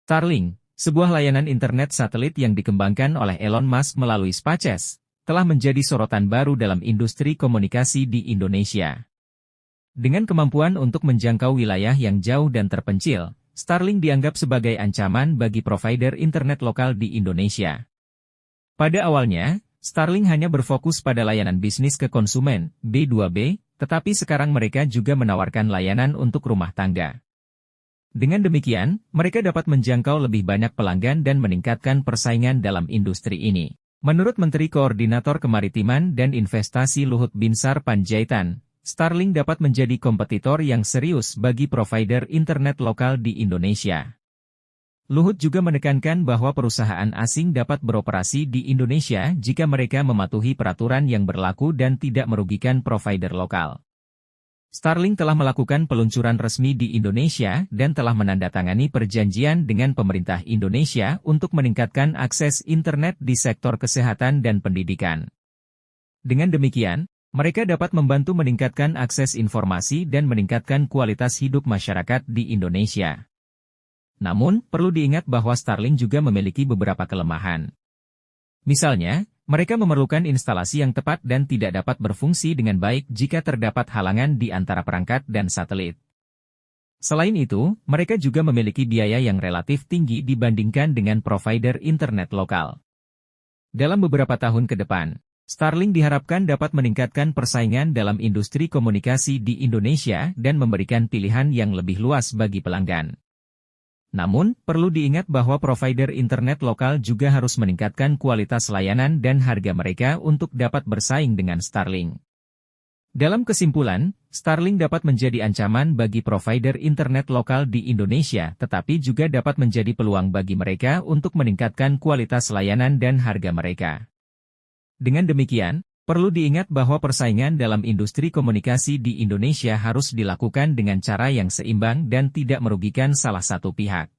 Starlink, sebuah layanan internet satelit yang dikembangkan oleh Elon Musk melalui SpaceX, telah menjadi sorotan baru dalam industri komunikasi di Indonesia. Dengan kemampuan untuk menjangkau wilayah yang jauh dan terpencil, Starlink dianggap sebagai ancaman bagi provider internet lokal di Indonesia. Pada awalnya, Starlink hanya berfokus pada layanan bisnis ke konsumen, B2B, tetapi sekarang mereka juga menawarkan layanan untuk rumah tangga. Dengan demikian, mereka dapat menjangkau lebih banyak pelanggan dan meningkatkan persaingan dalam industri ini. Menurut Menteri Koordinator Kemaritiman dan Investasi Luhut Binsar Panjaitan, Starlink dapat menjadi kompetitor yang serius bagi provider internet lokal di Indonesia. Luhut juga menekankan bahwa perusahaan asing dapat beroperasi di Indonesia jika mereka mematuhi peraturan yang berlaku dan tidak merugikan provider lokal. Starlink telah melakukan peluncuran resmi di Indonesia dan telah menandatangani perjanjian dengan pemerintah Indonesia untuk meningkatkan akses internet di sektor kesehatan dan pendidikan. Dengan demikian, mereka dapat membantu meningkatkan akses informasi dan meningkatkan kualitas hidup masyarakat di Indonesia. Namun, perlu diingat bahwa Starlink juga memiliki beberapa kelemahan. Misalnya, mereka memerlukan instalasi yang tepat dan tidak dapat berfungsi dengan baik jika terdapat halangan di antara perangkat dan satelit. Selain itu, mereka juga memiliki biaya yang relatif tinggi dibandingkan dengan provider internet lokal. Dalam beberapa tahun ke depan, Starlink diharapkan dapat meningkatkan persaingan dalam industri komunikasi di Indonesia dan memberikan pilihan yang lebih luas bagi pelanggan. Namun, perlu diingat bahwa provider internet lokal juga harus meningkatkan kualitas layanan dan harga mereka untuk dapat bersaing dengan Starlink. Dalam kesimpulan, Starlink dapat menjadi ancaman bagi provider internet lokal di Indonesia, tetapi juga dapat menjadi peluang bagi mereka untuk meningkatkan kualitas layanan dan harga mereka. Dengan demikian, perlu diingat bahwa persaingan dalam industri komunikasi di Indonesia harus dilakukan dengan cara yang seimbang dan tidak merugikan salah satu pihak.